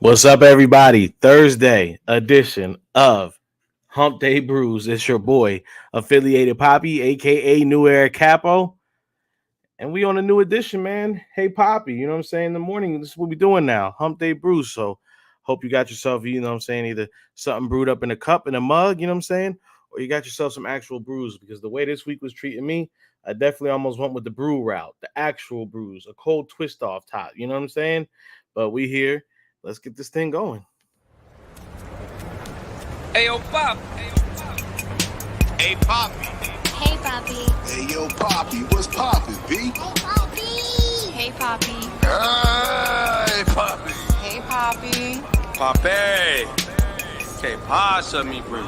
What's up, everybody? Thursday edition of Hump Day Brews. It's your boy, Affiliated Poppy, aka New Era Capo. And we on a new edition, man. Hey, Poppy, you know what I'm saying? In the morning, this is what we doing now. Hump Day Brews. So hope you got yourself, you know what I'm saying, either something brewed up in a cup, in a mug, you know what I'm saying? Or you got yourself some actual brews, because the way this week was treating me, I definitely almost went with the brew route, the actual brews, a cold twist off top. You know what I'm saying? But we here. Let's get this thing going. Hey, yo, Pop. Hey, Poppy. Hey, Poppy. Hey, yo, Poppy. What's poppin', B? Hey, Poppy. Hey, Poppy. Hey, Poppy. Hey, Poppy. Poppy. Que pasa, mi bro?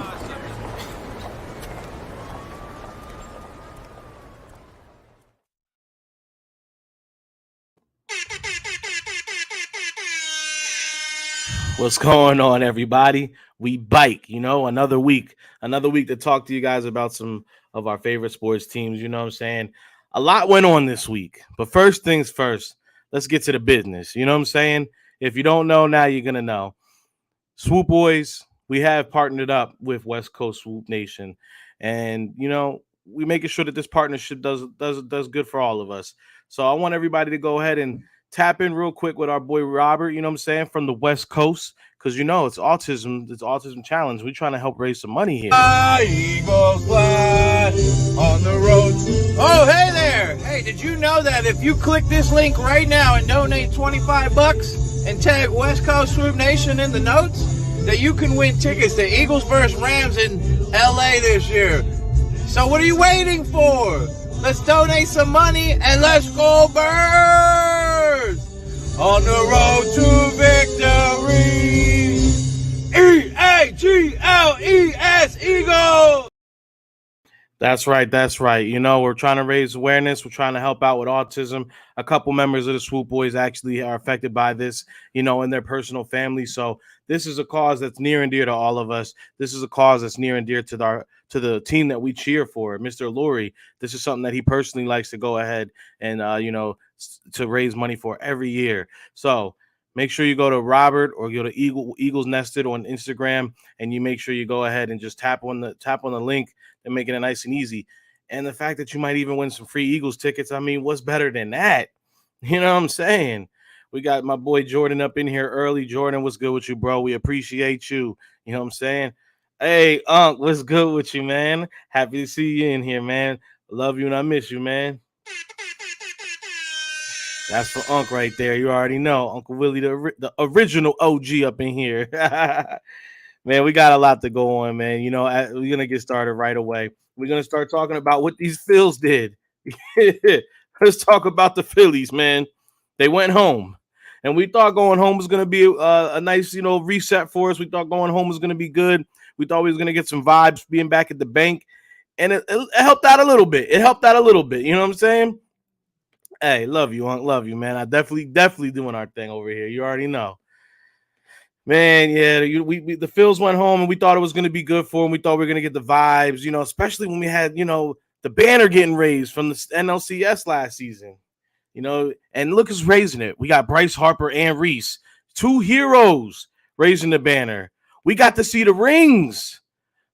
What's going on, everybody? We bike, another week to talk to you guys about some of our favorite sports teams. You know what I'm saying? A lot went on this week, but first things first, let's get to the business. You know what I'm saying? If you don't know, now you're going to know. Swoop Boys, we have partnered up with West Coast Swoop Nation, and, we making sure that this partnership does good for all of us. So I want everybody to go ahead and tap in real quick with our boy Robert, you know what I'm saying, from the West Coast, because it's autism challenge. We're trying to help raise some money here. Eagles fly on the road. Oh, hey there. Hey, did you know that if you click this link right now and donate $25 and tag West Coast Swoop Nation in the notes, that you can win tickets to Eagles vs. Rams in LA this year? So what are you waiting for? Let's donate some money and let's go Birds! On the road to victory! E-A-G-L-E-S, Eagles! That's right. We're trying to raise awareness. We're trying to help out with autism. A couple members of the Swoop Boys actually are affected by this, in their personal family. So this is a cause that's near and dear to all of us. This is a cause that's near and dear to the team that we cheer for, Mr. Lurie. This is something that he personally likes to go ahead and, to raise money for every year. So make sure you go to Robert or go to Eagles Nested on Instagram, and you make sure you go ahead and just tap on the link and making it nice and easy. And the fact that you might even win some free Eagles tickets, I mean, what's better than that? You know what I'm saying? We got my boy Jordan up in here early. Jordan, what's good with you, bro? We appreciate you. You know what I'm saying? Hey, Unc, what's good with you, man? Happy to see you in here, man. Love you and I miss you, man. That's for Unc right there. You already know. Uncle Willie, the original OG up in here. Man, we got a lot to go on, man. We're going to get started right away. We're going to start talking about what these Phils did. Let's talk about the Phillies, man. They went home. And we thought going home was going to be a nice, reset for us. We thought going home was going to be good. We thought we was going to get some vibes being back at the bank. And it helped out a little bit. You know what I'm saying? Hey, love you, Unc. Love you, man. I definitely doing our thing over here. You already know. Man, yeah, we the Phils went home and we thought it was going to be good for them. We thought we were going to get the vibes, especially when we had, the banner getting raised from the NLCS last season, and look who's raising it. We got Bryce Harper and Reese, two heroes raising the banner. We got to see the rings.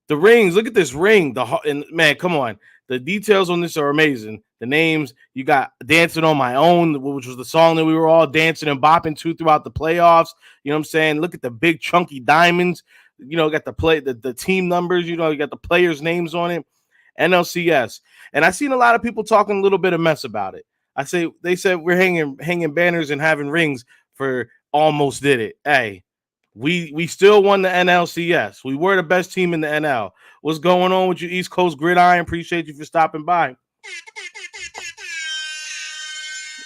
Look at this ring. And man, come on. The details on this are amazing. The names, you got Dancing on My Own, which was the song that we were all dancing and bopping to throughout the playoffs. You know what I'm saying? Look at the big chunky diamonds. Got the team numbers. You got the players' names on it. NLCS. And I seen a lot of people talking a little bit of mess about it. They said we're hanging banners and having rings for almost did it. Hey, we still won the NLCS. We were the best team in the NL. What's going on with you, East Coast Gridiron? Appreciate you for stopping by.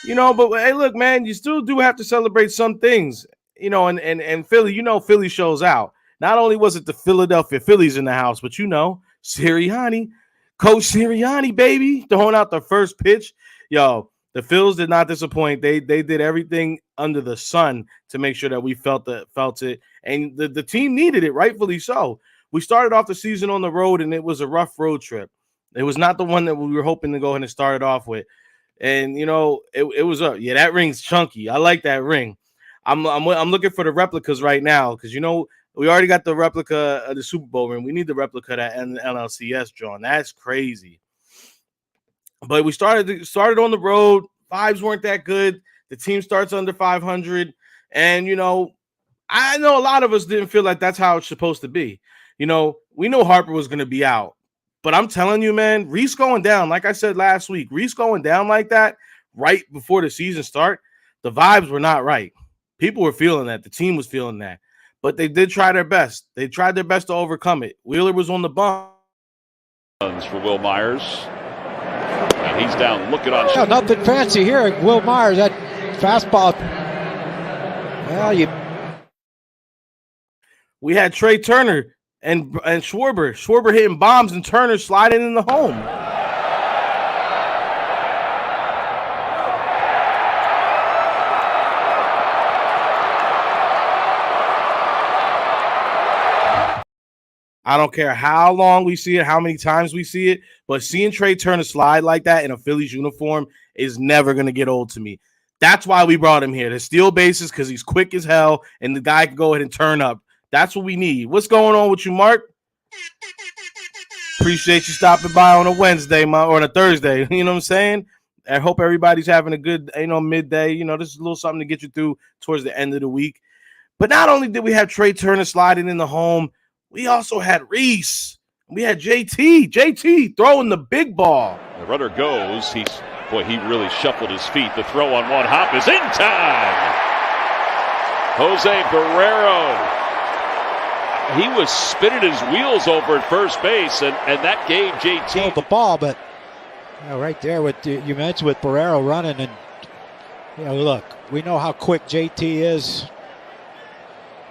But hey, look, man, you still do have to celebrate some things, and Philly, Philly shows out. Not only was it the Philadelphia Phillies in the house, but Sirianni, Coach Sirianni, baby, throwing out the first pitch. Yo, the Phils did not disappoint. They did everything under the sun to make sure that we felt it, and the team needed it, rightfully so. We started off the season on the road, and it was a rough road trip. It was not the one that we were hoping to go ahead and start it off with. And, it was up. Yeah, that ring's chunky. I like that ring. I'm looking for the replicas right now because we already got the replica of the Super Bowl ring. We need the replica of that NLCS, John. That's crazy. But we started on the road. Vibes weren't that good. The team starts under 500, and I know a lot of us didn't feel like that's how it's supposed to be. We know Harper was going to be out, but I'm telling you, man, Reese going down, like I said last week, Reese going down like that right before the season start, the vibes were not right. People were feeling that. The team was feeling that. But they did try their best. They tried their best to overcome it. Wheeler was on the bump. For Will Myers. And he's down looking on. Yeah, nothing fancy here. Will Myers, that fastball. Well, we had Trey Turner and Schwarber. Schwarber hitting bombs and Turner sliding in the home. I don't care how long we see it, how many times we see it, but seeing Trey Turner slide like that in a Phillies uniform is never going to get old to me. That's why we brought him here, to steal bases because he's quick as hell and the guy can go ahead and turn up. That's what we need. What's going on with you, Mark? Appreciate you stopping by on a Wednesday or on a Thursday. You know what I'm saying? I hope everybody's having a good, midday. This is a little something to get you through towards the end of the week. But not only did we have Trey Turner sliding in the home, we also had Reese. We had JT throwing the big ball. The runner goes. He really shuffled his feet. The throw on one hop is in time. Jose Barrero. He was spinning his wheels over at first base, and that gave JT the ball. But right there, with you mentioned with Barrero running, and look, we know how quick JT is.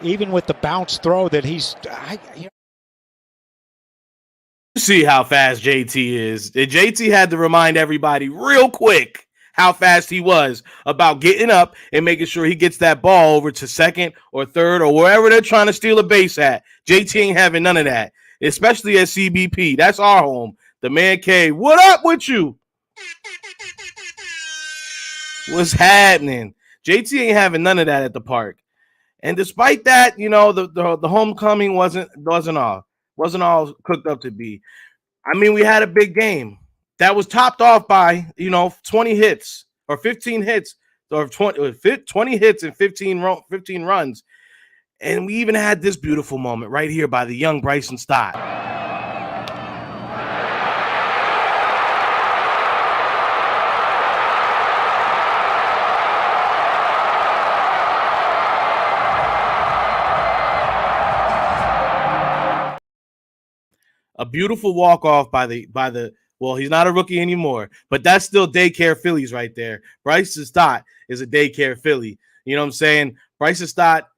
Even with the bounce throw that see how fast JT is. JT had to remind everybody real quick how fast he was about getting up and making sure he gets that ball over to second or third or wherever they're trying to steal a base at. JT ain't having none of that, especially at CBP. That's our home. The man cave. What up with you? What's happening? JT ain't having none of that at the park. And despite that, the homecoming wasn't all cooked up to be. I mean, we had a big game that was topped off by 20 hits or 15 hits or 20 hits and 15 runs, and we even had this beautiful moment right here by the young Bryson Stott. A beautiful walk-off by the well, he's not a rookie anymore, but that's still daycare Phillies right there. Bryson Stott is a daycare Philly. You know what I'm saying? Bryson Stott,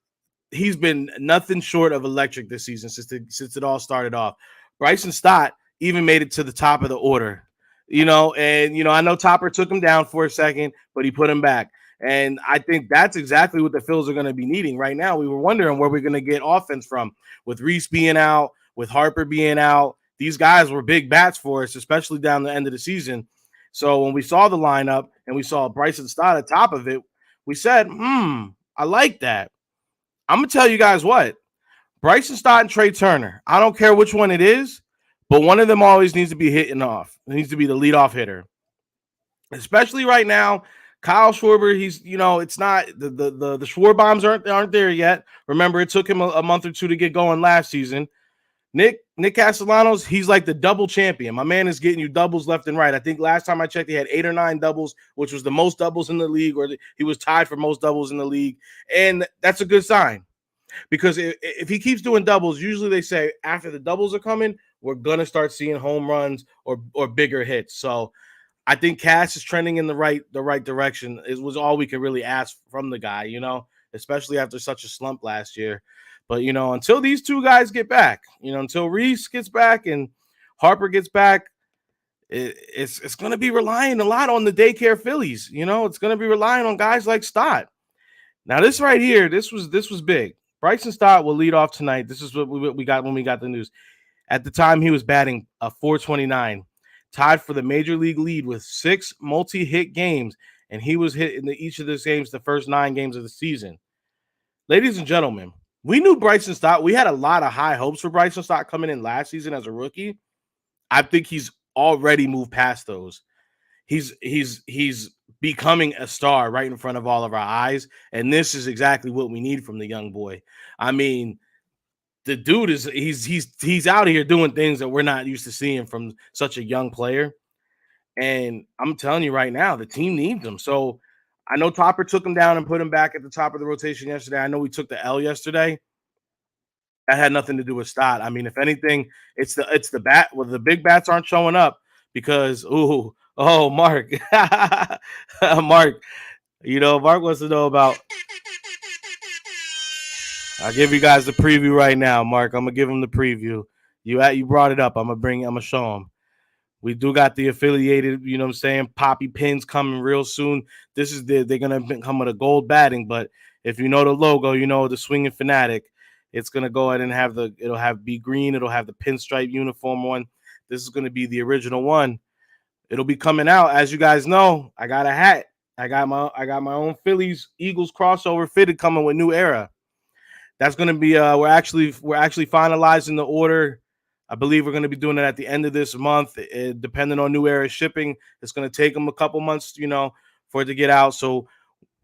he's been nothing short of electric this season since it all started off. Bryson Stott even made it to the top of the order. I know Topper took him down for a second, but he put him back. And I think that's exactly what the Phils are going to be needing right now. We were wondering where we're going to get offense from with Reese being out, with Harper being out. These guys were big bats for us, especially down the end of the season. So when we saw the lineup and we saw Bryson Stott at top of it, we said, I like that. I'm going to tell you guys what. Bryson Stott and Trey Turner, I don't care which one it is, but one of them always needs to be hitting off. It needs to be the leadoff hitter. Especially right now, Kyle Schwarber, he's, it's not the Schwarber bombs aren't there yet. Remember, it took him a month or two to get going last season. Nick Castellanos, he's like the double champion. My man is getting you doubles left and right. I think last time I checked, he had 8 or 9 doubles, which was the most doubles in the league, or he was tied for most doubles in the league. And that's a good sign because if he keeps doing doubles, usually they say after the doubles are coming, we're going to start seeing home runs or bigger hits. So I think Cass is trending in the right direction. It was all we could really ask from the guy, especially after such a slump last year. But, until these two guys get back, until Reese gets back and Harper gets back, it's going to be relying a lot on the daycare Phillies. It's going to be relying on guys like Stott. Now, this right here, this was big. Bryson Stott will lead off tonight. This is what we got when we got the news. At the time, he was batting a .429, tied for the major league lead with 6 multi-hit games, and he was hit in each of those games the first 9 games of the season. ladies and gentlemen, we knew Bryson Stott. We had a lot of high hopes for Bryson Stott coming in last season as a rookie. I think he's already moved past those. He's becoming a star right in front of all of our eyes, and this is exactly what we need from the young boy. I mean, the dude he's out here doing things that we're not used to seeing from such a young player. And I'm telling you right now, the team needs him. So I know Topper took him down and put him back at the top of the rotation yesterday. I know we took the L yesterday. That had nothing to do with Stott. I mean, if anything, it's the bat. Well, the big bats aren't showing up because Mark, Mark, Mark wants to know about. I'll give you guys the preview right now, Mark. I'm gonna give him the preview. You brought it up. I'm gonna show him. We do got the affiliated, poppy pins coming real soon. They're gonna come with a gold batting, but if you know the logo, the swinging fanatic. It's gonna go ahead and it'll have be green. It'll have the pinstripe uniform one. This is gonna be the original one. It'll be coming out, as you guys know. I got a hat. I got my own Phillies Eagles crossover fitted coming with New Era. That's gonna be we're actually finalizing the order. I believe we're going to be doing it at the end of this month. Depending on New Era shipping, it's going to take them a couple months, for it to get out. So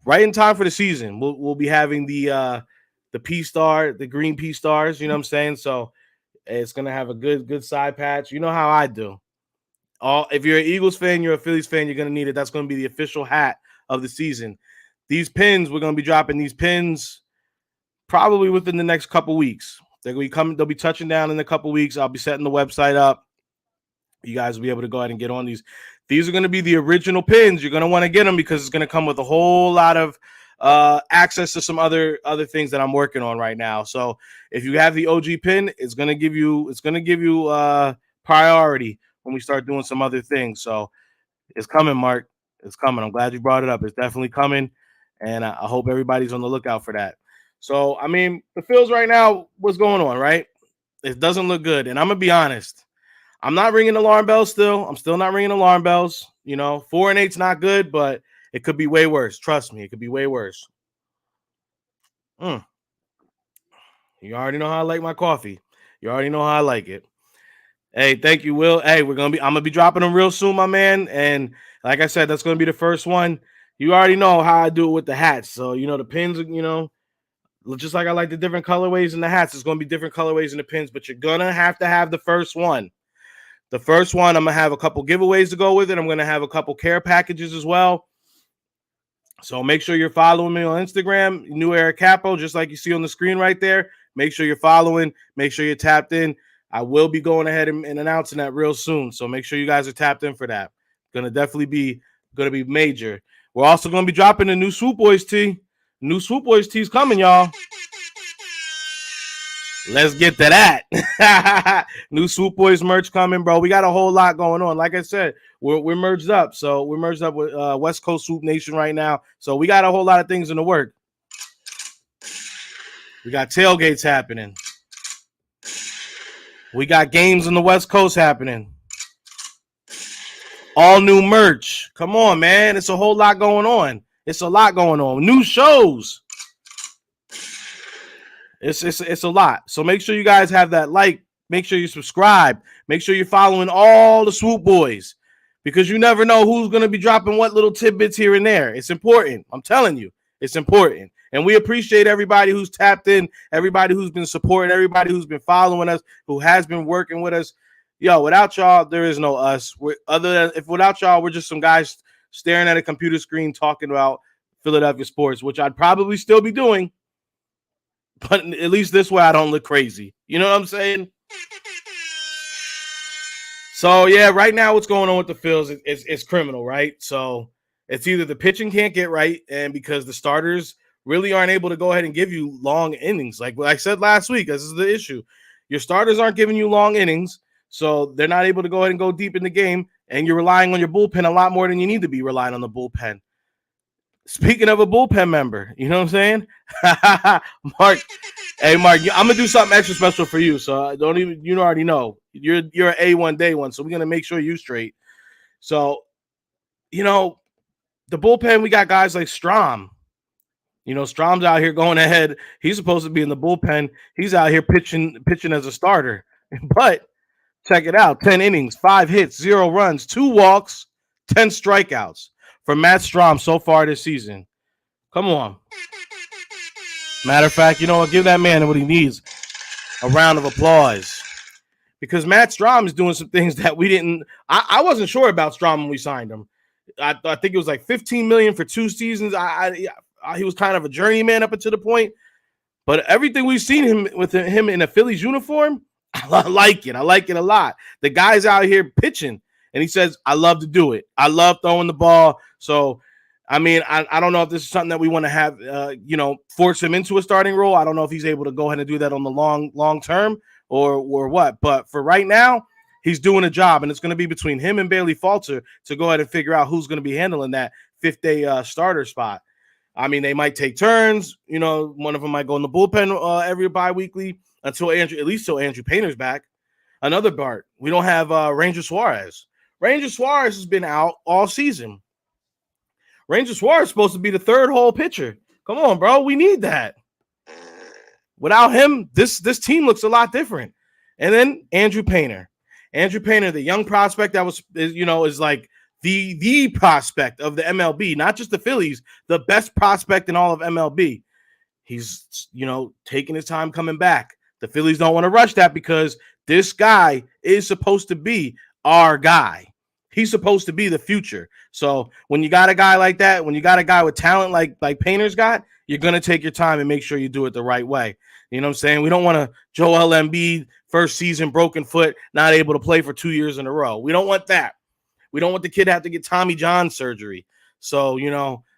right in time for the season, we'll be having the P Star, the green P Stars. You know what I'm saying? So it's going to have a good side patch. You know how I do. If you're an Eagles fan, you're a Phillies fan, you're going to need it. That's going to be the official hat of the season. These pins, we're going to be dropping these pins probably within the next couple weeks. They'll be touching down in a couple weeks. I'll be setting the website up. You guys will be able to go ahead and get on these. These are going to be the original pins. You're going to want to get them because it's going to come with a whole lot of access to some other things that I'm working on right now. So if you have the OG pin, it's going to give you priority when we start doing some other things. So it's coming, Mark. It's coming. I'm glad you brought it up. It's definitely coming, and I hope everybody's on the lookout for that. So, I mean, the Phils right now, what's going on, right? It doesn't look good. And I'm going to be honest. I'm not ringing alarm bells still. I'm still not ringing alarm bells. 4-8's not good, but it could be way worse. Trust me, it could be way worse. You already know how I like my coffee. You already know how I like it. Hey, thank you, Will. Hey, I'm going to be dropping them real soon, my man. And like I said, that's going to be the first one. You already know how I do it with the hats. So, the pins, just like I like the different colorways in the hats, it's going to be different colorways in the pins, but you're going to have the first one. The first one, I'm going to have a couple giveaways to go with it. I'm going to have a couple care packages as well. So make sure you're following me on Instagram, New Era Capo, just like you see on the screen right there. Make sure you're following. Make sure you're tapped in. I will be going ahead and announcing that real soon. So make sure you guys are tapped in for that. Going to definitely be major. We're also going to be dropping a new Swoop Boys tee. New Swoop Boys tee's coming, y'all. Let's get to that. New Swoop Boys merch coming, bro. We got a whole lot going on. Like I said, we're merged up. So we're merged up with West Coast Swoop Nation right now. So we got a whole lot of things in the work. We got tailgates happening. We got games on the West Coast happening. All new merch. Come on, man. It's a whole lot going on. It's a lot going on. New shows. It's a lot. So make sure you guys have that like. Make sure you subscribe. Make sure you're following all the Swoop Boys because you never know who's going to be dropping what little tidbits here and there. It's important. I'm telling you, it's important. And we appreciate everybody who's tapped in, everybody who's been supporting, everybody who's been following us, who has been working with us. Yo, without y'all, there is no us. Without y'all, we're just some guys staring at a computer screen talking about Philadelphia sports, which I'd probably still be doing. But at least this way I don't look crazy. You know what I'm saying? So, yeah, right now what's going on with the Phils is criminal, right? So it's either the pitching can't get right, and because the starters really aren't able to go ahead and give you long innings. Like I said last week, this is the issue. Your starters aren't giving you long innings, so they're not able to go ahead and go deep in the game, and you're relying on your bullpen a lot more than you need to be relying on the bullpen. Speaking of a bullpen member, you know what I'm saying? Mark, hey, Mark, I'm going to do something extra special for you, so you already know. You're an A1 day one, so we're going to make sure you straight. So, the bullpen, we got guys like Strom. You know, Strom's out here going ahead. He's supposed to be in the bullpen. He's out here pitching as a starter. But check it out: 10 innings, 5 hits, 0 runs, 2 walks, 10 strikeouts for Matt Strom so far this season. Come on. Matter of fact, you know what? Give that man what he needs: a round of applause. Because Matt Strom is doing some things that we didn't. I wasn't sure about Strom when we signed him. I think it was like $15 million for 2 seasons. He was kind of a journeyman up until the point, but everything we've seen him with him in a Phillies uniform, I like it. I like it a lot. The guy's out here pitching, and he says, "I love to do it. I love throwing the ball." So, I mean, I don't know if this is something that we want to have, force him into a starting role. I don't know if he's able to go ahead and do that on the long term or what. But for right now, he's doing a job, and it's going to be between him and Bailey Falter to go ahead and figure out who's going to be handling that fifth-day starter spot. I mean, they might take turns. You know, one of them might go in the bullpen every bi-weekly until Andrew Painter's back. Another Bart. We don't have Ranger Suarez. Ranger Suarez has been out all season. Ranger Suarez is supposed to be the third hole pitcher. Come on, bro. We need that. Without him, this team looks a lot different. And then Andrew Painter. Andrew Painter, the young prospect that is like the prospect of the MLB, not just the Phillies, the best prospect in all of MLB. He's, taking his time coming back. The Phillies don't want to rush that because this guy is supposed to be our guy. He's supposed to be the future. So when you got a guy like that, when you got a guy with talent like Painter's got, you're going to take your time and make sure you do it the right way. You know what I'm saying? We don't want to Joel Embiid, first season, broken foot, not able to play for 2 years in a row. We don't want that. We don't want the kid to have to get Tommy John surgery. So,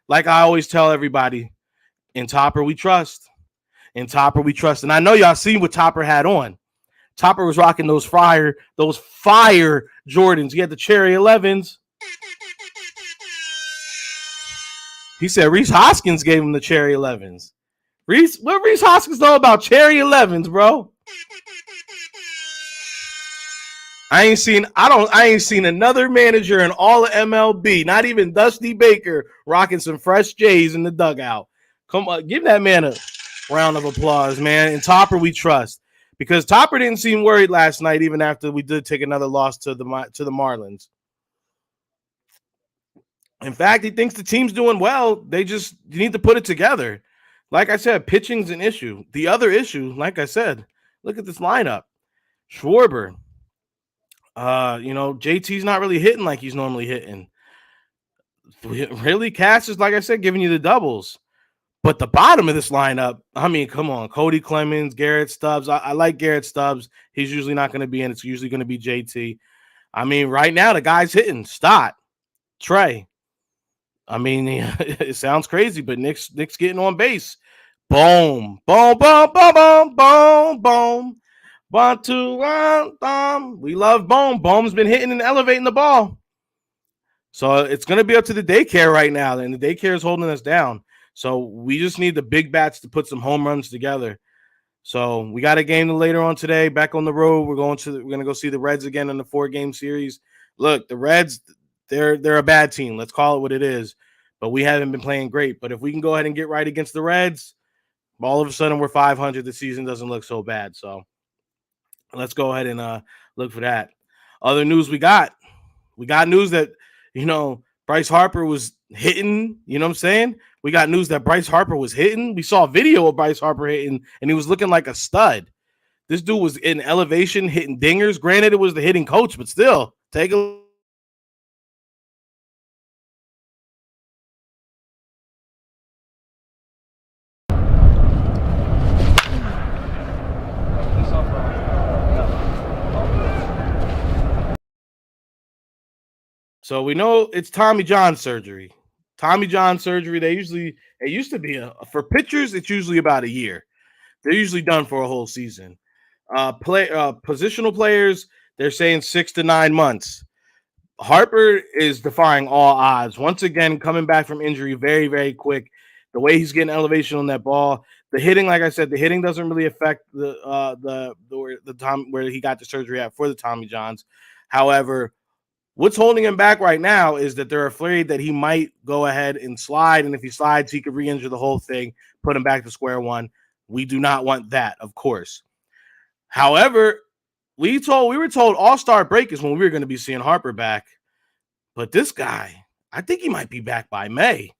like I always tell everybody, in Topper we trust. In Topper we trust. And I know y'all seen what Topper had on. Topper was rocking those fire Jordans. He had the Cherry 11s. He said Reese Hoskins gave him the Cherry 11s. What Reese Hoskins know about Cherry 11s, bro? I ain't seen another manager in all of MLB, not even Dusty Baker, rocking some fresh J's in the dugout. Come on, give that man a round of applause, man. And Topper we trust. Because Topper didn't seem worried last night, even after we did take another loss to the Marlins. In fact, he thinks the team's doing well. You need to put it together. Like I said, pitching's an issue. The other issue, like I said, look at this lineup. Schwarber. JT's not really hitting like he's normally hitting. Really, Cass is, like I said, giving you the doubles. But the bottom of this lineup, I mean, come on. Cody Clemens, Garrett Stubbs. I like Garrett Stubbs. He's usually not going to be in. It's usually going to be JT. I mean, right now, the guy's hitting. Stott, Trey. I mean, it sounds crazy, but Nick's getting on base. Boom, boom, boom, boom, boom, boom, boom. 1, 2, 1, we love Boom. Boom's been hitting and elevating the ball. So it's going to be up to the daycare right now, and the daycare is holding us down. So we just need the big bats to put some home runs together. So we got a game later on today, back on the road. We're going to go see the Reds again in the 4-game series. Look, the Reds, they're a bad team. Let's call it what it is. But we haven't been playing great. But if we can go ahead and get right against the Reds, all of a sudden we're 500. The season doesn't look so bad. So let's go ahead and look for that. Other news we got news that, Bryce Harper was hitting. You know what I'm saying? We got news that Bryce Harper was hitting. We saw a video of Bryce Harper hitting, and he was looking like a stud. This dude was in elevation, hitting dingers. Granted, it was the hitting coach, but still, take a So we know it's Tommy John surgery. Tommy John surgery. It used to be for pitchers, it's usually about a year. They're usually done for a whole season. Positional players, they're saying 6 to 9 months. Harper is defying all odds. Once again, coming back from injury very, very quick. The way he's getting elevation on that ball. The hitting, like I said, the hitting doesn't really affect the time where he got the surgery at for the Tommy Johns. However, What's holding him back right now is that they're afraid that he might go ahead and slide, and if he slides, he could re-injure the whole thing, put him back to square one. We do not want that, of course. However, we were told All-Star break is when we were going to be seeing Harper back, but this guy, I think he might be back by May.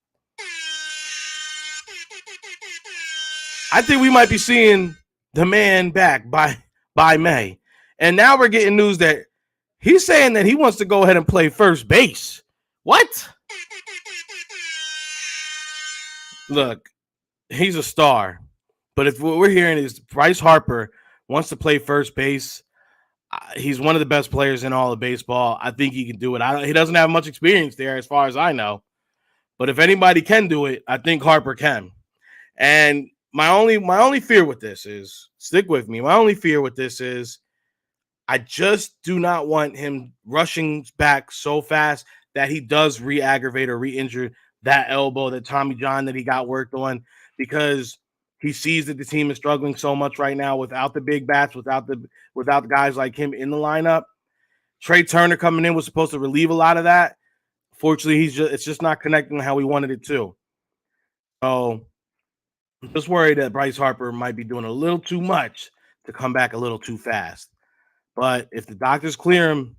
I think we might be seeing the man back by May. And now we're getting news that he's saying that he wants to go ahead and play first base. What? Look, he's a star. But if what we're hearing is Bryce Harper wants to play first base, he's one of the best players in all of baseball. I think he can do it. He doesn't have much experience there as far as I know. But if anybody can do it, I think Harper can. And my only fear with this is, stick with me, my only fear with this is I just do not want him rushing back so fast that he does re-aggravate or re-injure that elbow, that Tommy John that he got worked on, because he sees that the team is struggling so much right now without the big bats, without the guys like him in the lineup. Trey Turner coming in was supposed to relieve a lot of that. Fortunately, it's just not connecting how we wanted it to. So I'm just worried that Bryce Harper might be doing a little too much to come back a little too fast. But if the doctors clear him,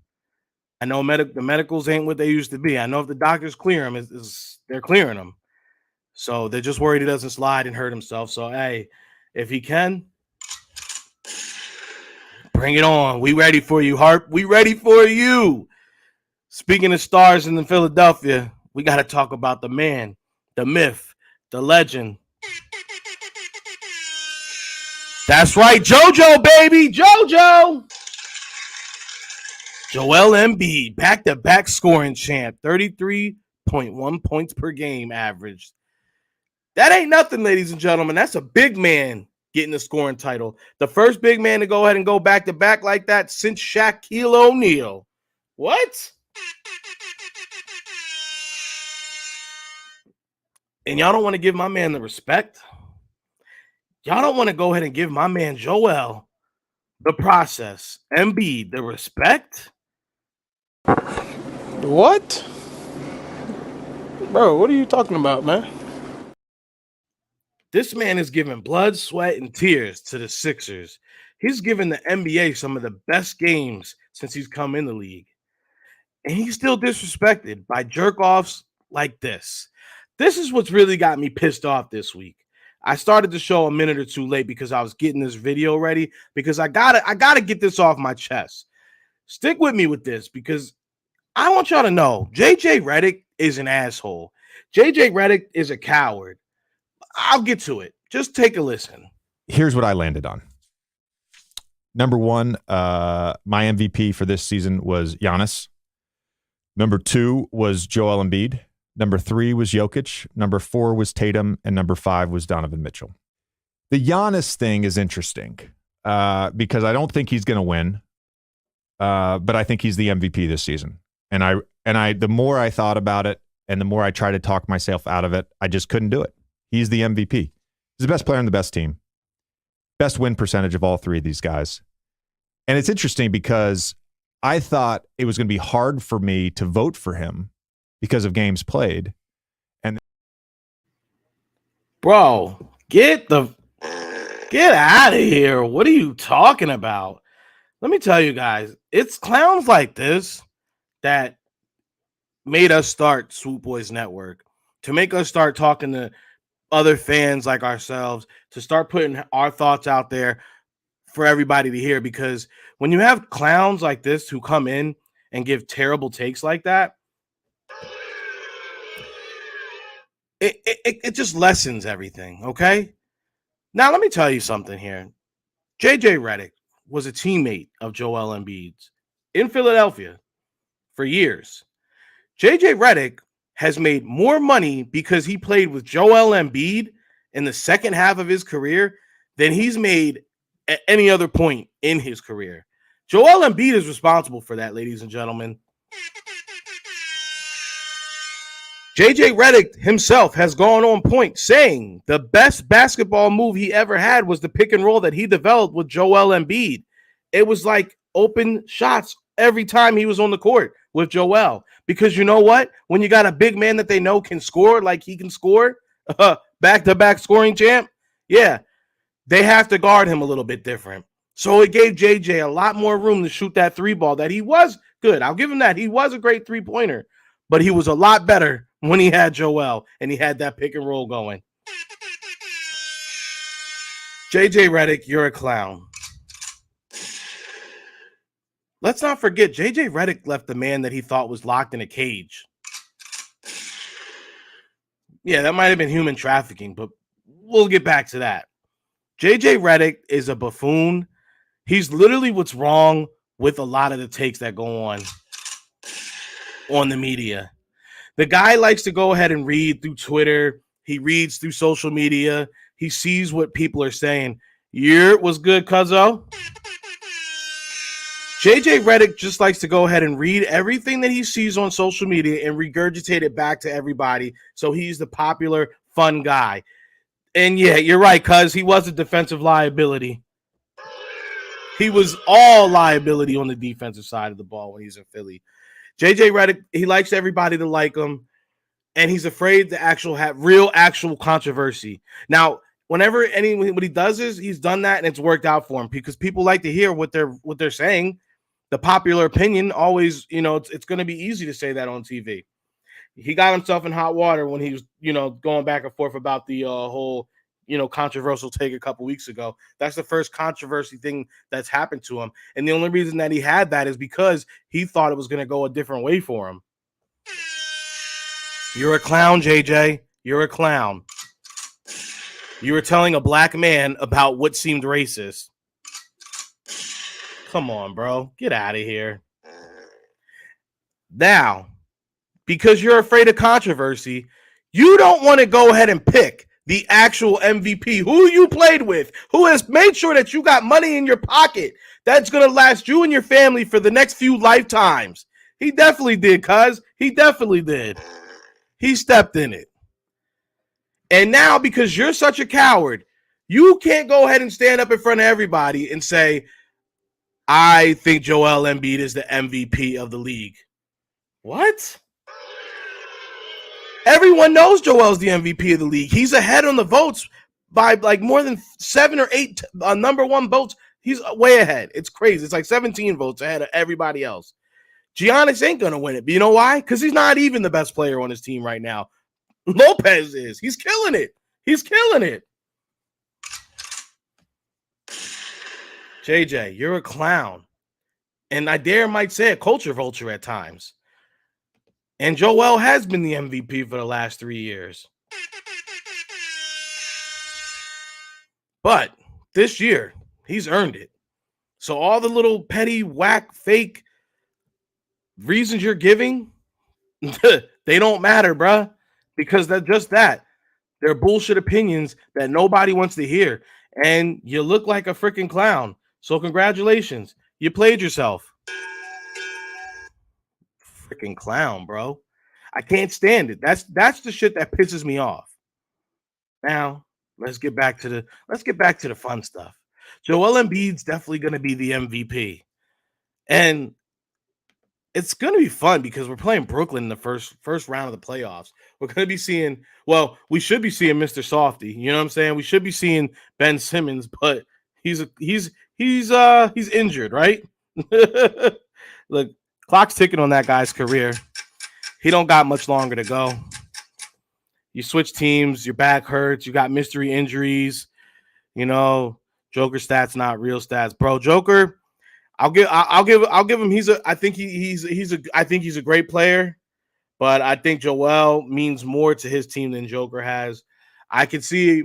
I know the medicals ain't what they used to be. I know if the doctors clear him, they're clearing him. So they're just worried he doesn't slide and hurt himself. So, hey, if he can, bring it on. We ready for you, Harp. We ready for you. Speaking of stars in Philadelphia, we got to talk about the man, the myth, the legend. That's right, JoJo, baby, JoJo. Joel Embiid, back-to-back scoring champ, 33.1 points per game averaged. That ain't nothing, ladies and gentlemen. That's a big man getting the scoring title. The first big man to go ahead and go back-to-back like that since Shaquille O'Neal. What? And y'all don't want to give my man the respect? Y'all don't want to go ahead and give my man Joel the process, Embiid, the respect? What? Bro, what are you talking about, man? This man is giving blood, sweat, and tears to the Sixers. He's given the NBA some of the best games since he's come in the league. And he's still disrespected by jerk-offs like this. This is what's really got me pissed off this week. I started the show a minute or two late because I was getting this video ready, because I gotta get this off my chest. Stick with me with this, because I want y'all to know JJ Redick is an asshole. JJ Redick is a coward. I'll get to it. Just take a listen. Here's what I landed on. Number one, my MVP for this season was Giannis. Number 2 was Joel Embiid. Number 3 was Jokic. Number 4 was Tatum. And number 5 was Donovan Mitchell. The Giannis thing is interesting because I don't think he's going to win, but I think he's the MVP this season. And I, the more I thought about it and the more I tried to talk myself out of it, I just couldn't do it. He's the MVP. He's the best player on the best team. Best win percentage of all 3 of these guys. And it's interesting because I thought it was going to be hard for me to vote for him because of games played. And bro, get out of here. What are you talking about? Let me tell you guys, it's clowns like this that made us start Swoop Boys Network, to make us start talking to other fans like ourselves, to start putting our thoughts out there for everybody to hear. Because when you have clowns like this who come in and give terrible takes like that, it just lessens everything, okay? Now, let me tell you something here. JJ Redick was a teammate of Joel Embiid's in Philadelphia for years. JJ Redick has made more money because he played with Joel Embiid in the second half of his career than he's made at any other point in his career. Joel Embiid is responsible for that, ladies and gentlemen. JJ Redick himself has gone on point saying the best basketball move he ever had was the pick and roll that he developed with Joel Embiid. It was like open shots every time he was on the court. with Joel. Because you know what? When you got a big man that they know can score like he can score, back-to-back scoring champ, yeah, they have to guard him a little bit different. So it gave JJ a lot more room to shoot that three ball that he was good. I'll give him that. He was a great three-pointer, but he was a lot better when he had Joel and he had that pick and roll going. JJ Redick, you're a clown. Let's not forget, JJ Redick left the man that he thought was locked in a cage. Yeah, that might have been human trafficking, but we'll get back to that. JJ Redick is a buffoon. He's literally what's wrong with a lot of the takes that go on the media. The guy likes to go ahead and read through Twitter. He reads through social media. He sees what people are saying. Was good, cuzzo. JJ Redick just likes to go ahead and read everything that he sees on social media and regurgitate it back to everybody. So he's the popular, fun guy. And yeah, you're right, cuz he was a defensive liability. He was all liability on the defensive side of the ball when he's in Philly. JJ Redick, he likes everybody to like him, and he's afraid to have actual controversy. Now, whenever what he does is he's done that and it's worked out for him because people like to hear what they're saying. The popular opinion always, it's going to be easy to say that on TV. He got himself in hot water when he was, going back and forth about the whole, controversial take a couple weeks ago. That's the first controversy thing that's happened to him. And the only reason that he had that is because he thought it was going to go a different way for him. You're a clown, JJ. You're a clown. You were telling a black man about what seemed racist. Come on, bro. Get out of here. Now, because you're afraid of controversy, you don't want to go ahead and pick the actual MVP, who you played with, who has made sure that you got money in your pocket that's going to last you and your family for the next few lifetimes. He definitely did, cuz. He definitely did. He stepped in it. And now, because you're such a coward, you can't go ahead and stand up in front of everybody and say, I think Joel Embiid is the MVP of the league. What? Everyone knows Joel's the MVP of the league. He's ahead on the votes by like more than 7 or 8 number one votes. He's way ahead. It's crazy. It's like 17 votes ahead of everybody else. Giannis ain't going to win it. But you know why? Because he's not even the best player on his team right now. Lopez is. He's killing it. He's killing it. JJ, you're a clown. And I might say a culture vulture at times. And Joel has been the MVP for the last 3 years. But this year, he's earned it. So all the little petty, whack, fake reasons you're giving, they don't matter, bruh. Because they're just that. They're bullshit opinions that nobody wants to hear. And you look like a freaking clown. So congratulations. You played yourself. Freaking clown, bro. I can't stand it. That's the shit that pisses me off. Now, let's get back to the fun stuff. Joel Embiid's definitely going to be the MVP. And it's going to be fun because we're playing Brooklyn in the first round of the playoffs. We're going to be seeing, we should be seeing Mr. Softy. You know what I'm saying? We should be seeing Ben Simmons, but he's injured, right? Look, clock's ticking on that guy's career. He don't got much longer to go. You switch teams, your back hurts, you got mystery injuries. Joker stats not real stats, bro. Joker, I'll give him. I think he's a great player, but I think Joel means more to his team than Joker has. I can see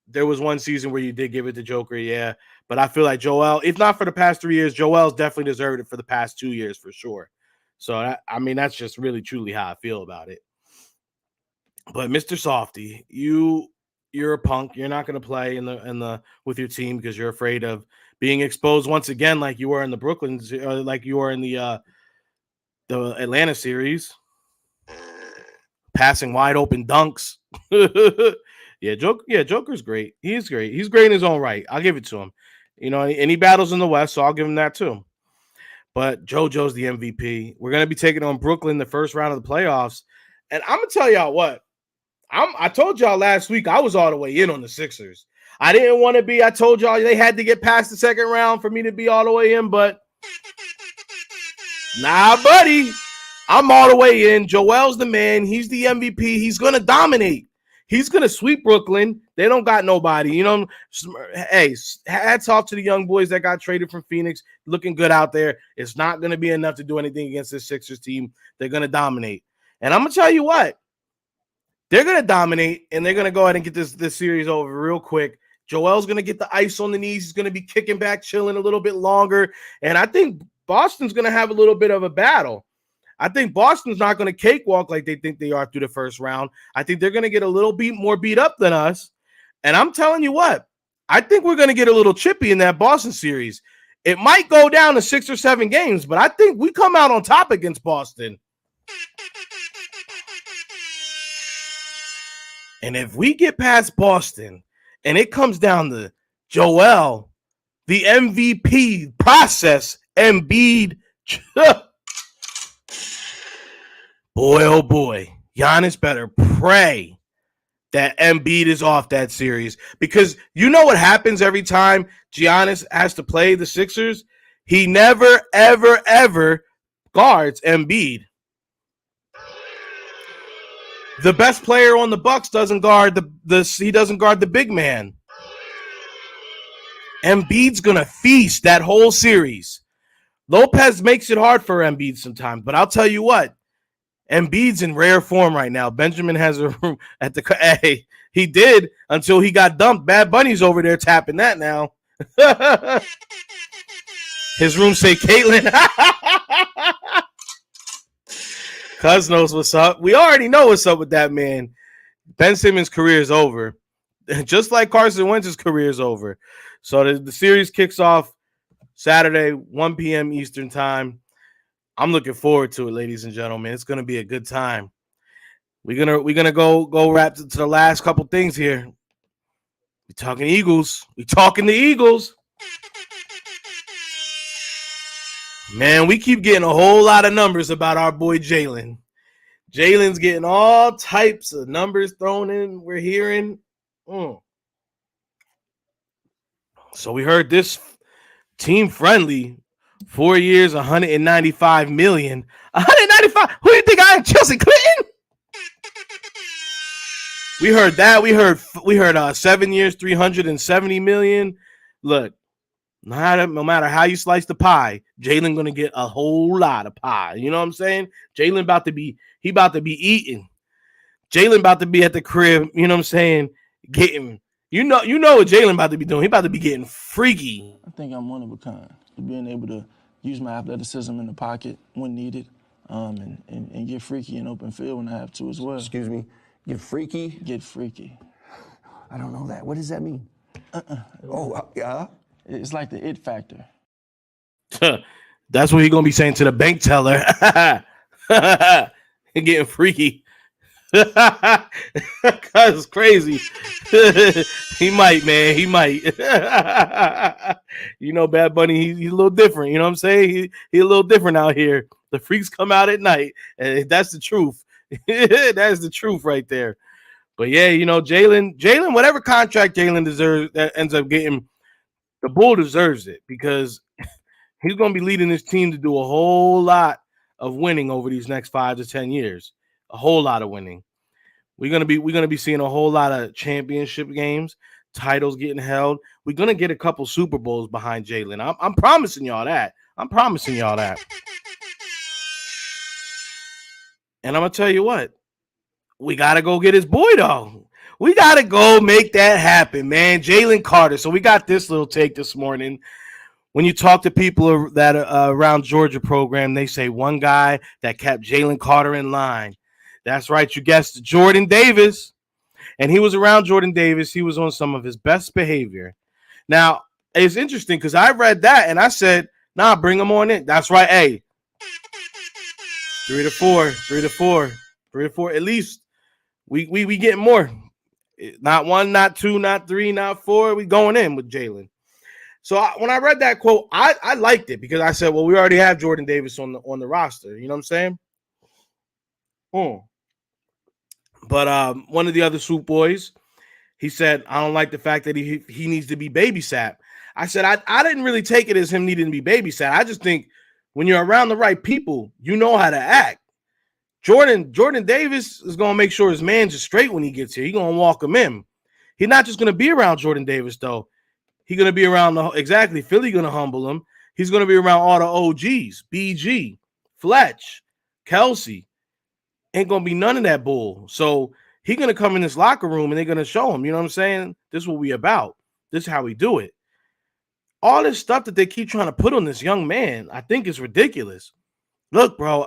there was one season where you did give it to Joker, yeah, but I feel like Joel, if not for the past 3 years, Joel's definitely deserved it for the past 2 years for sure. So that's just really truly how I feel about it. But Mr. Softy, you're a punk. You're not going to play in the with your team because you're afraid of being exposed once again, like you were in the Brooklyn, like you were in the Atlanta series, passing wide open dunks. Joker's great. He's great. He's great in his own right. I'll give it to him. And he battles in the West, so I'll give him that too. but JoJo's the MVP. We're going to be taking on Brooklyn the first round of the playoffs. And I'm going to tell y'all what. I told y'all last week I was all the way in on the Sixers. I didn't want to be. I told y'all they had to get past the second round for me to be all the way in, but nah, buddy. I'm all the way in. Joel's the man. He's the MVP. He's going to dominate. He's going to sweep Brooklyn. They don't got nobody. You know, hey, hats off to the young boys that got traded from Phoenix. Looking good out there. It's not going to be enough to do anything against this Sixers team. They're going to dominate. And I'm going to tell you what. They're going to dominate, and they're going to go ahead and get this series over real quick. Joel's going to get the ice on the knees. He's going to be kicking back, chilling a little bit longer. And I think Boston's going to have a little bit of a battle. I think Boston's not going to cakewalk like they think they are through the first round. I think they're going to get a little bit more beat up than us. And I'm telling you what, I think we're going to get a little chippy in that Boston series. It might go down to 6 or 7 games, but I think we come out on top against Boston. And if we get past Boston and it comes down to Joel, the MVP process, Embiid, boy, oh boy, Giannis better pray that Embiid is off that series, because you know what happens every time Giannis has to play the Sixers? He never, ever, ever guards Embiid. The best player on the Bucks doesn't guard the big man. Embiid's gonna feast that whole series. Lopez makes it hard for Embiid sometimes, but I'll tell you what, Embiid's in rare form right now. Benjamin has a room at the hey, he did until he got dumped. Bad Bunny's over there tapping that now. His room say Caitlin. Cuz knows what's up. We already know what's up with that man. Ben Simmons' career is over. Just like Carson Wentz's career is over. So the series kicks off Saturday, 1 p.m. Eastern time. I'm looking forward to it, ladies and gentlemen. It's gonna be a good time. We're gonna go wrap to the last couple things here. We talking Eagles. We talking the Eagles. Man, we keep getting a whole lot of numbers about our boy Jalen. Jalen's getting all types of numbers thrown in. We're hearing. So we heard this team friendly, 4 years, 195 million. 195. Who do you think I am, Chelsea Clinton? We heard that. We heard 7 years, 370 million. Look. No matter how you slice the pie, Jalen gonna get a whole lot of pie. You know what I'm saying? Jalen about to be eating. Jalen about to be at the crib. You know what I'm saying? Getting. You know what Jalen about to be doing. He about to be getting freaky. I think I'm one of a kind. Being able to use my athleticism in the pocket when needed, and get freaky in open field when I have to as well. Excuse me. Get freaky? Get freaky. I don't know that. What does that mean? Yeah. It's like the it factor. That's what he's gonna be saying to the bank teller. Getting freaky. Cause it's crazy. He might, man. He might. You know, Bad Bunny, he's a little different. You know what I'm saying? He's a little different out here. The freaks come out at night, and that's the truth. That's the truth right there. But yeah, you know, Jalen, whatever contract Jalen deserves, that ends up getting. The Bull deserves it, because he's going to be leading this team to do a whole lot of winning over these next 5 to 10 years. A whole lot of winning. We're going to be seeing a whole lot of championship games, titles getting held. We're going to get a couple Super Bowls behind Jalen. I'm promising y'all that. And I'm going to tell you what. We got to go get his boy, though. We got to go make that happen, man. Jalen Carter. So we got this little take this morning. When you talk to people that are around Georgia program, they say one guy that kept Jalen Carter in line. That's right. You guessed Jordan Davis. And he was around Jordan Davis. He was on some of his best behavior. Now, it's interesting because I read that and I said, nah, bring him on in. That's right. Hey, 3 to 4 at least. We getting more. Not 1, not 2, not 3, not 4. We going in with Jalen. So when I read that quote, I liked it because I said, well, we already have Jordan Davis on the roster. You know what I'm saying? But one of the other Swoop boys, he said, I don't like the fact that he needs to be babysat. I said, I didn't really take it as him needing to be babysat. I just think when you're around the right people, you know how to act. Jordan Davis is going to make sure his man's is straight when he gets here. He's going to walk him in. He's not just going to be around Jordan Davis, though. He's going to be around Philly going to humble him. He's going to be around all the OGs, BG, Fletch, Kelsey. Ain't going to be none of that bull. So he's going to come in this locker room and they're going to show him, you know what I'm saying? This is what we about. This is how we do it. All this stuff that they keep trying to put on this young man, I think is ridiculous. Look, bro,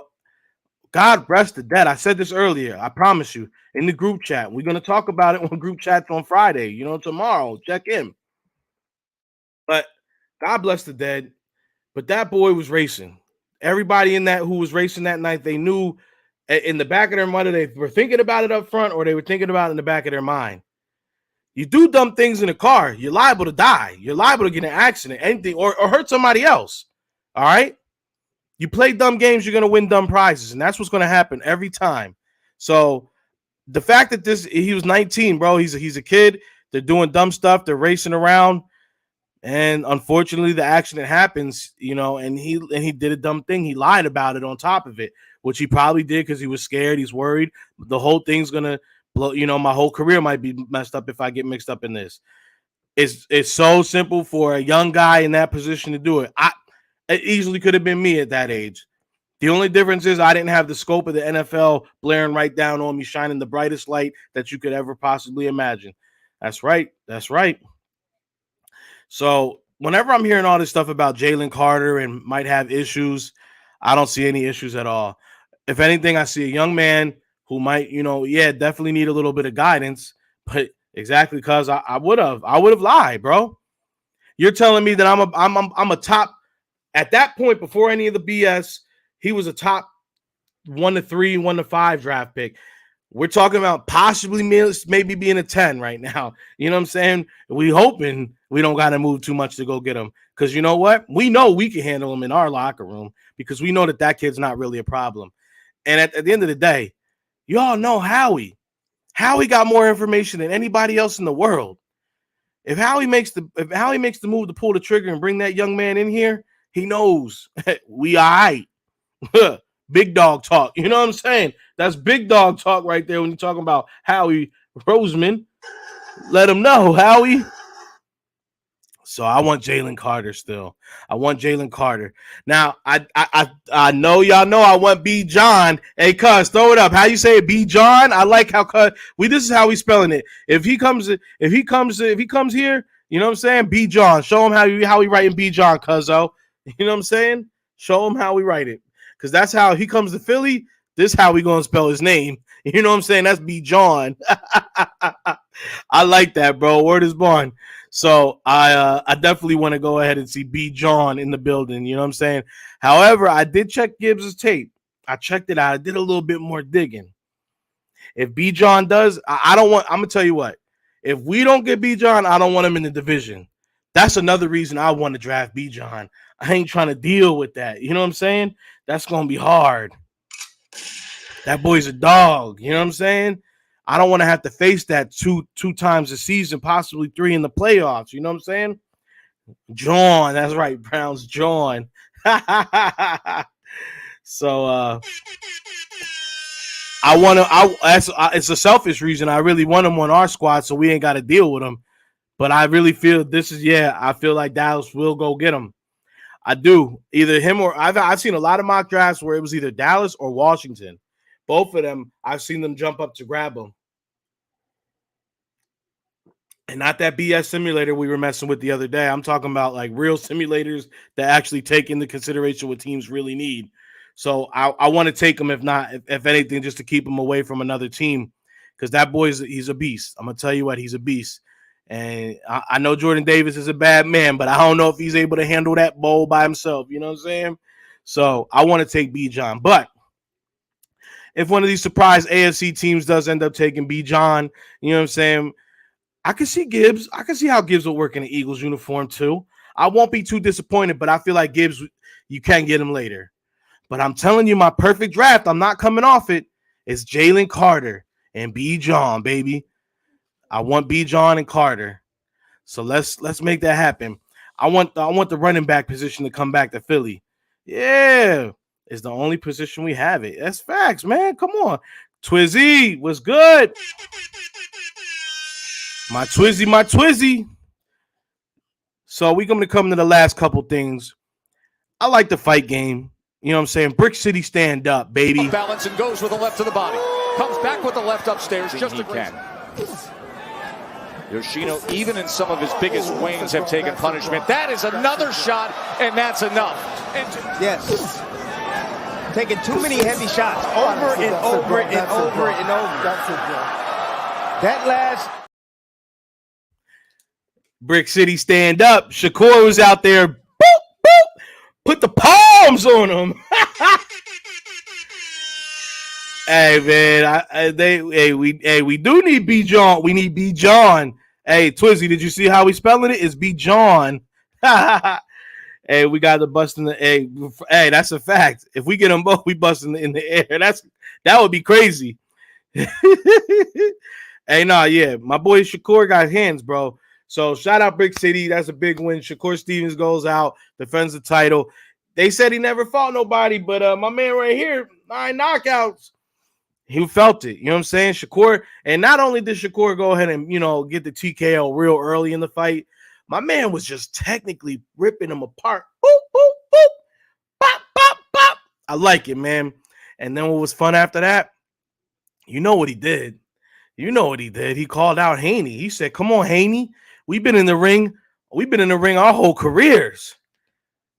God rest the dead. I said this earlier. I promise you, in the group chat. We're going to talk about it on group chats on Friday, tomorrow. Check in. But God bless the dead. But that boy was racing. Everybody in that who was racing that night, they knew in the back of their mind, they were thinking about it up front or they were thinking about it in the back of their mind. You do dumb things in the car, you're liable to die. You're liable to get in an accident, anything, or hurt somebody else. All right? You play dumb games, you're going to win dumb prizes, and that's what's going to happen every time. So the fact that he was 19, bro, he's a kid. They're doing dumb stuff. They're racing around. And unfortunately, the accident happens, and he did a dumb thing. He lied about it on top of it, which he probably did because he was scared. He's worried. The whole thing's going to blow. My whole career might be messed up if I get mixed up in this. It's so simple for a young guy in that position to do it. It easily could have been me at that age. The only difference is I didn't have the scope of the NFL blaring right down on me, shining the brightest light that you could ever possibly imagine. That's right. That's right. So whenever I'm hearing all this stuff about Jalen Carter and might have issues, I don't see any issues at all. If anything, I see a young man who might, definitely need a little bit of guidance, but exactly because I would have lied, bro. You're telling me that I'm a top at that point before any of the BS. He was a top 1 to 3, 1 to 5 draft pick. We're talking about possibly maybe being a 10 right now. You know what I'm saying? We hoping we don't got to move too much to go get him. Because you know what? We know we can handle him in our locker room because we know that kid's not really a problem. And at the end of the day, you all know Howie. Howie got more information than anybody else in the world. If Howie makes the move to pull the trigger and bring that young man in here, he knows we all right. Big dog talk. You know what I'm saying? That's big dog talk right there when you're talking about Howie Roseman. Let him know, Howie. So I want Jalen Carter still. I want Jalen Carter. Now, I know y'all know I want Bijon. Hey, cuz, throw it up. How you say it? Bijon? I like how this is how we spelling it. If he comes here, you know what I'm saying? Bijon. Show him how we writing Bijon, cuzzo. You know what I'm saying? Show him how we write it. Because that's how he comes to Philly. This is how we gonna spell his name. You know what I'm saying? That's Bijon. I like that, bro. Word is born. So I definitely want to go ahead and see Bijon in the building. You know what I'm saying? However, I did check Gibbs' tape. I checked it out. I did a little bit more digging. If Bijon does, I'm gonna tell you what. If we don't get Bijon, I don't want him in the division. That's another reason I want to draft Bijon. I ain't trying to deal with that. You know what I'm saying? That's gonna be hard. That boy's a dog. You know what I'm saying? I don't want to have to face that two times a season, possibly 3 in the playoffs. You know what I'm saying? John, that's right, Browns, John. So it's a selfish reason. I really want him on our squad, so we ain't got to deal with him. But I really feel I feel like Dallas will go get him. I do. Either him or I've seen a lot of mock drafts where it was either Dallas or Washington. Both of them, I've seen them jump up to grab him. And not that BS simulator we were messing with the other day. I'm talking about like real simulators that actually take into consideration what teams really need. So I want to take him, if anything, just to keep him away from another team. Because that he's a beast. I'm going to tell you what, he's a beast. And I know Jordan Davis is a bad man, but I don't know if he's able to handle that bowl by himself. You know what I'm saying? So I want to take Bijon. But if one of these surprise AFC teams does end up taking Bijon, you know what I'm saying? I can see Gibbs. I can see how Gibbs will work in an Eagles uniform too. I won't be too disappointed, but I feel like Gibbs, you can get him later. But I'm telling you, my perfect draft, I'm not coming off it. It's Jalen Carter and Bijon, baby. I want Bijon and Carter. So let's make that happen. I want the running back position to come back to Philly. Yeah, it's the only position we have it. That's facts, man. Come on, Twizzy, what's good? My Twizzy. So we're going to come to the last couple things. I like the fight game. You know what I'm saying? Brick City stand up, baby. Balance and goes with the left to the body. Comes back with the left upstairs. Just a can. Yoshino, even in some of his biggest wings, have taken punishment. That is another shot, and that's enough. Yes. Taking too many heavy shots over and over and over and over. That last. Brick City stand up. Shakur was out there. Boop, boop. Put the palms on him. Hey man, we do need Bijon. We need Bijon. Hey Twizzy, did you see how we spelling it? It's Bijon. Hey, we got the bust in the hey, that's a fact. If we get them both, we bust in the air. That would be crazy. Hey, yeah, my boy Shakur got hands, bro. So shout out Brick City. That's a big win. Shakur Stevens goes out, defends the title. They said he never fought nobody, but my man right here, 9 knockouts. He felt it. You know what I'm saying? Shakur, and not only did Shakur go ahead and, get the TKO real early in the fight, my man was just technically ripping him apart. Boop, boop, boop. Bop, bop, bop. I like it, man. And then what was fun after that? You know what he did. He called out Haney. He said, come on, Haney. We've been in the ring our whole careers.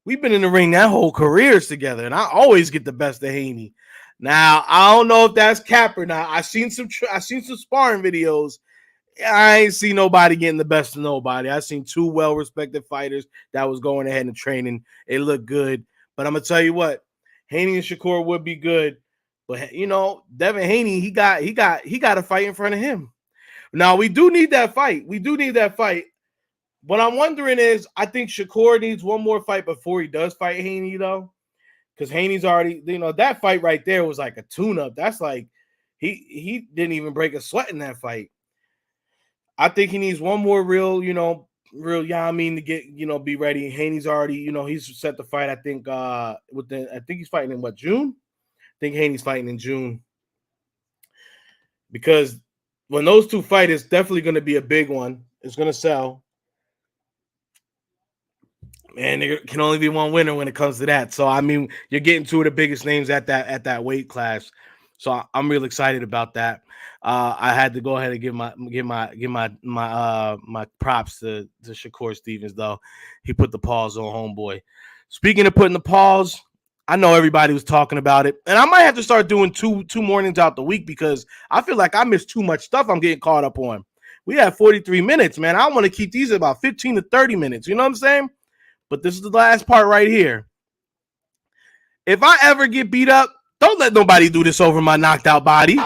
We've been in the ring that whole careers together, and I always get the best of Haney. Now, I don't know if that's cap or not. I seen some sparring videos. I ain't seen nobody getting the best of nobody. I seen 2 well-respected fighters that was going ahead and training. It looked good. But I'm gonna tell you what, Haney and Shakur would be good. But Devin Haney, he got a fight in front of him. Now we do need that fight. What I'm wondering is, I think Shakur needs one more fight before he does fight Haney, though. Because Haney's already, that fight right there was like a tune-up. That's like he didn't even break a sweat in that fight. I think he needs one more real to get, be ready. Haney's already, he's set to fight. I think I think he's fighting in June? I think Haney's fighting in June. Because when those 2 fight, it's definitely going to be a big one. It's going to sell. Man, there can only be one winner when it comes to that. So I mean, you're getting 2 of the biggest names at that weight class. So I'm real excited about that. I had to go ahead and give my props to Shakur Stevens, though. He put the pause on homeboy. Speaking of putting the pause, I know everybody was talking about it, and I might have to start doing two mornings out the week because I feel like I missed too much stuff I'm getting caught up on. We have 43 minutes, man. I want to keep these about 15 to 30 minutes. You know what I'm saying? But this is the last part right here. If I ever get beat up, don't let nobody do this over my knocked out body.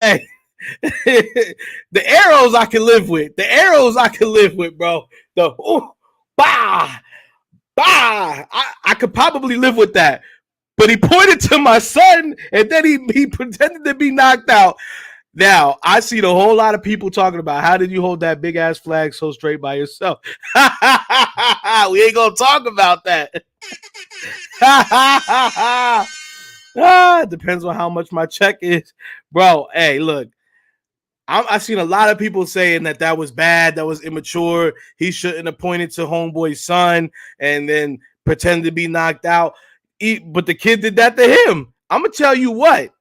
Hey, the arrows I can live with. Bro. The bah. I could probably live with that. But he pointed to my son, and then he pretended to be knocked out. Now, I see a whole lot of people talking about how did you hold that big ass flag so straight by yourself? We ain't gonna talk about that. It depends on how much my check is, bro. Hey, look, I've seen a lot of people saying that was bad, that was immature. He shouldn't have pointed to homeboy's son and then pretend to be knocked out. But the kid did that to him. I'm gonna tell you what.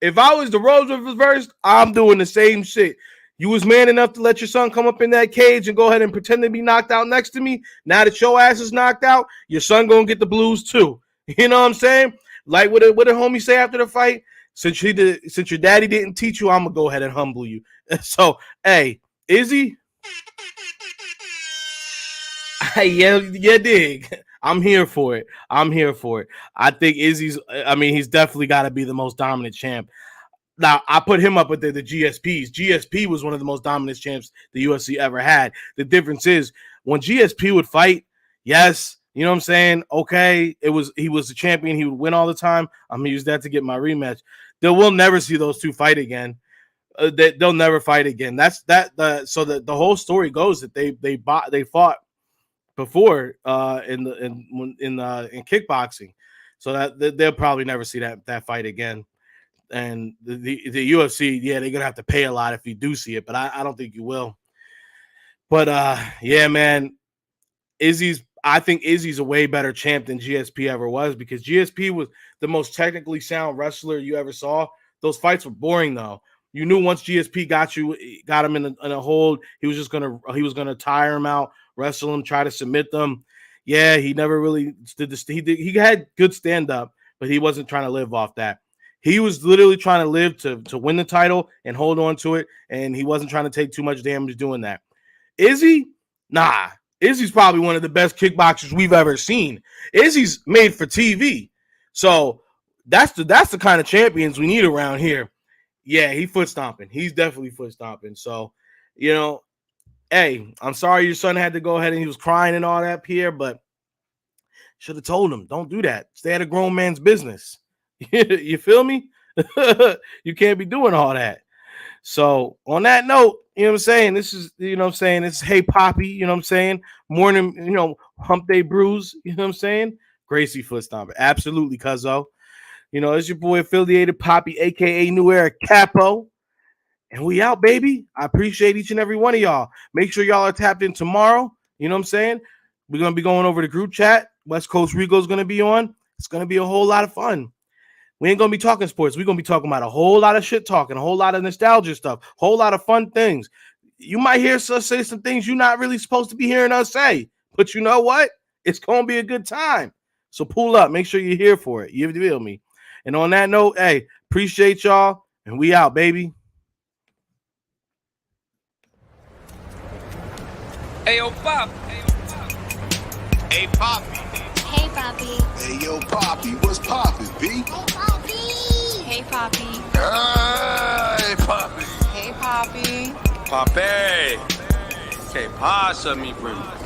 If I was the roles were reversed, I'm doing the same shit. You was man enough to let your son come up in that cage and go ahead and pretend to be knocked out next to me. Now that your ass is knocked out, your son gonna get the blues too. You know what I'm saying? Like what did homie say after the fight? Since your daddy didn't teach you, I'm gonna go ahead and humble you. So, hey, Izzy, yeah, dig. I'm here for it. I think he's definitely got to be the most dominant champ. Now, I put him up with the GSPs. GSP was one of the most dominant champs the UFC ever had. The difference is when GSP would fight, yes, you know what I'm saying? Okay, he was the champion. He would win all the time. I'm going to use that to get my rematch. We'll never see those two fight again. They'll never fight again. So the whole story goes that they fought before in kickboxing. So that they'll probably never see that fight again. And the UFC, yeah, they're gonna have to pay a lot if you do see it, but I don't think you will. But yeah, man, I think Izzy's a way better champ than GSP ever was, because GSP was the most technically sound wrestler you ever saw. Those fights were boring though. You knew once GSP got him in a hold, he was gonna tire him out, wrestle him, try to submit them. Yeah, he never really did this. He had good stand up, but he wasn't trying to live off that. He was literally trying to live to win the title and hold on to it, and he wasn't trying to take too much damage doing that. Izzy? Nah. Izzy's probably one of the best kickboxers we've ever seen. Izzy's made for TV. So that's the kind of champions we need around here. Yeah, he's foot stomping. He's definitely foot stomping. So, you know, hey, I'm sorry your son had to go ahead and he was crying and all that, Pierre, but should have told him, don't do that. Stay at a grown man's business. You feel me? You can't be doing all that. So on that note, you know what I'm saying? This is, you know what I'm saying? It's Hey Poppy, you know what I'm saying? Morning, you know, Hump Day Brews, you know what I'm saying? Gracie foot stomper. Absolutely, cuzzo. You know, it's your boy affiliated Poppy, aka New Era Capo. And we out, baby. I appreciate each and every one of y'all. Make sure y'all are tapped in tomorrow. You know what I'm saying? We're gonna be going over the group chat. West Coast Rico's gonna be on. It's gonna be a whole lot of fun. We ain't gonna be talking sports. We're gonna be talking about a whole lot of shit talking, a whole lot of nostalgia stuff, a whole lot of fun things. You might hear us say some things you're not really supposed to be hearing us say, but you know what? It's gonna be a good time. So pull up, make sure you're here for it. You feel me? And on that note, hey, appreciate y'all, and we out, baby. Hey, yo, Pop. Hey, Poppy. Hey, Poppy. Hey, yo, Poppy, what's poppin', B? Hey, Poppy. Hey, Poppy. Hey, Poppy. Hey, Poppy. Papi. ¿Qué pasa, mi primo?